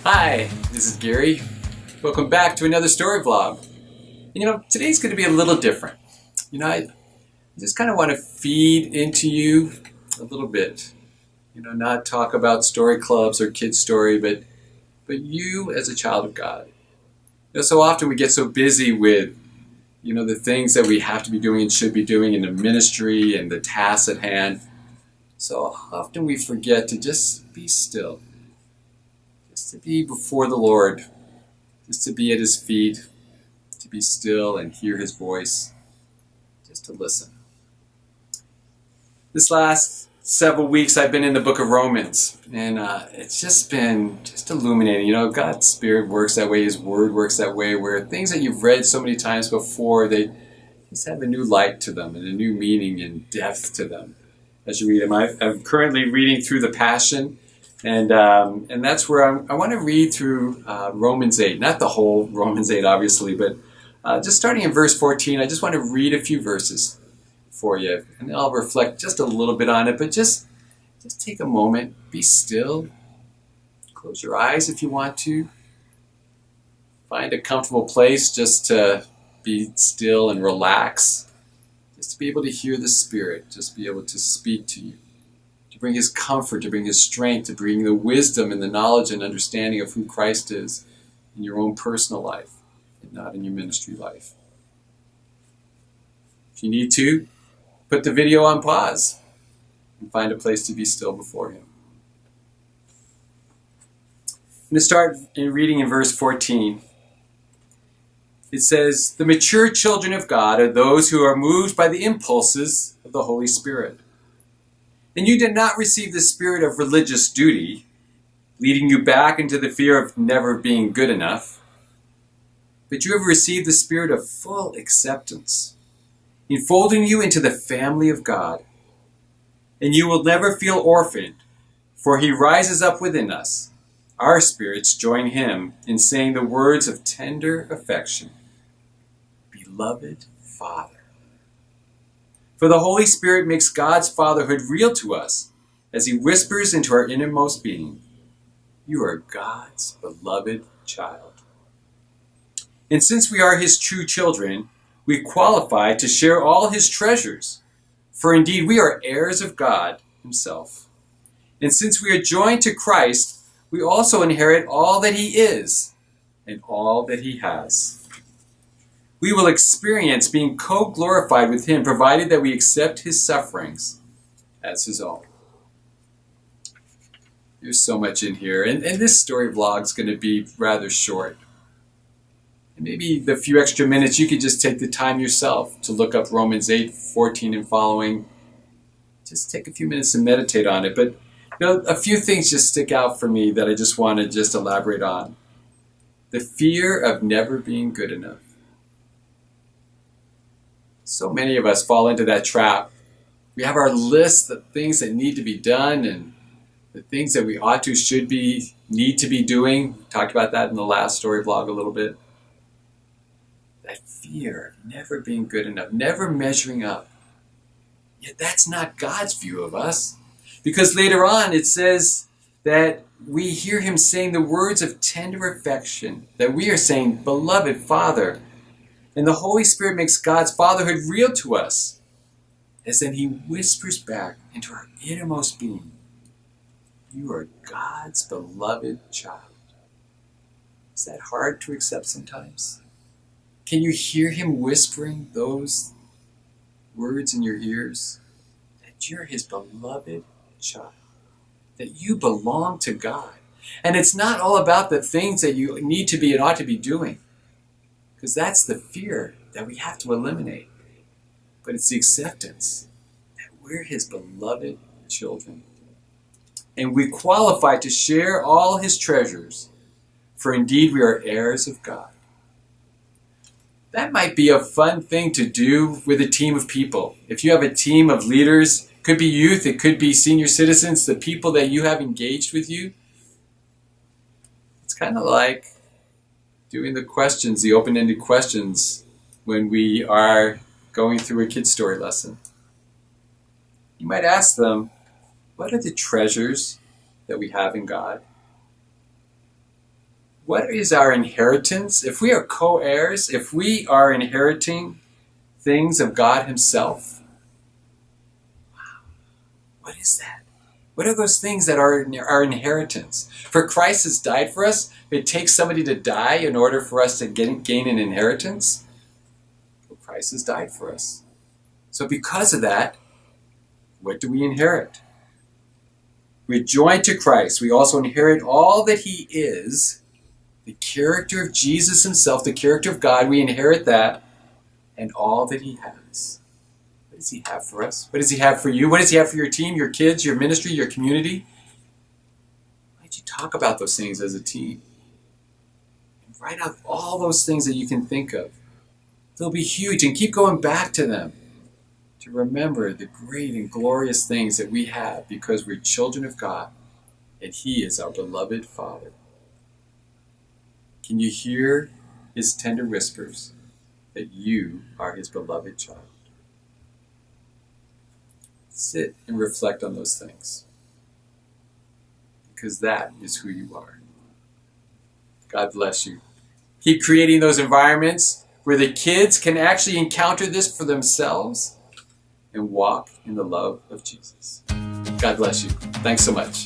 Hi, this is Gary. Welcome back to another story vlog. And today's going to be a little different. I just kind of want to feed into you a little bit. Not talk about story clubs or kids story, but you as a child of God. So often we get so busy with, the things that we have to be doing and should be doing in the ministry and the tasks at hand. So often we forget to just be still. Just to be before the Lord, just to be at His feet, to be still and hear His voice, just to listen. This last several weeks I've been in the book of Romans, and it's just been illuminating. God's Spirit works that way, His Word works that way, where things that you've read so many times before, they just have a new light to them and a new meaning and depth to them as you read them. I'm currently reading through the Passion. And that's where I want to read through Romans 8. Not the whole Romans 8, obviously, but just starting in verse 14, I just want to read a few verses for you. And I'll reflect just a little bit on it, but just take a moment, be still, close your eyes if you want to. Find a comfortable place just to be still and relax, just to be able to hear the Spirit, just be able to speak to you. To bring His comfort, to bring His strength, to bring the wisdom and the knowledge and understanding of who Christ is in your own personal life and not in your ministry life. If you need to, put the video on pause and find a place to be still before Him. I'm going to start in reading in verse 14. It says, "The mature children of God are those who are moved by the impulses of the Holy Spirit. And you did not receive the spirit of religious duty, leading you back into the fear of never being good enough, but you have received the spirit of full acceptance, enfolding you into the family of God. And you will never feel orphaned, for He rises up within us. Our spirits join Him in saying the words of tender affection, 'Beloved Father.' For the Holy Spirit makes God's fatherhood real to us as He whispers into our innermost being, 'You are God's beloved child.' And since we are His true children, we qualify to share all His treasures. For indeed we are heirs of God Himself. And since we are joined to Christ, we also inherit all that He is and all that He has. We will experience being co-glorified with Him, provided that we accept His sufferings as His own." There's so much in here, and this story vlog is going to be rather short. And maybe the few extra minutes, you could just take the time yourself to look up Romans 8:14 and following. Just take a few minutes to meditate on it. But a few things just stick out for me that I just want to just elaborate on. The fear of never being good enough. So many of us fall into that trap. We have our list of things that need to be done and the things that we ought to, should be, need to be doing. We talked about that in the last story vlog a little bit. That fear of never being good enough, never measuring up. Yet that's not God's view of us. Because later on it says that we hear Him saying the words of tender affection, that we are saying, "Beloved Father." And the Holy Spirit makes God's fatherhood real to us, as then He whispers back into our innermost being, "You are God's beloved child." Is that hard to accept sometimes? Can you hear Him whispering those words in your ears? That you're His beloved child, that you belong to God. And it's not all about the things that you need to be and ought to be doing. Because that's the fear that we have to eliminate. But it's the acceptance that we're His beloved children. And we qualify to share all His treasures, for indeed we are heirs of God. That might be a fun thing to do with a team of people. If you have a team of leaders, it could be youth, it could be senior citizens, the people that you have engaged with you. It's kind of like doing the questions, the open-ended questions, when we are going through a kid's story lesson. You might ask them, what are the treasures that we have in God? what is our inheritance? If we are co-heirs, if we are inheriting things of God himself, what is that? What are those things that are our inheritance? For Christ has died for us. It takes somebody to die in order for us to gain an inheritance. Well, Christ has died for us. So because of that, what do we inherit? We join to Christ. We also inherit all that he is, the character of Jesus himself, the character of God. We inherit that and all that he has. What does he have for us? What does he have for you? What does he have for your team, your kids, your ministry, your community? Why don't you talk about those things as a team? And write out all those things that you can think of. They'll be huge, and keep going back to them to remember the great and glorious things that we have because we're children of God and he is our beloved Father. Can you hear his tender whispers that you are his beloved child? Sit and reflect on those things, because that is who you are. God bless you. Keep creating those environments where the kids can actually encounter this for themselves and walk in the love of Jesus. God bless you. Thanks so much.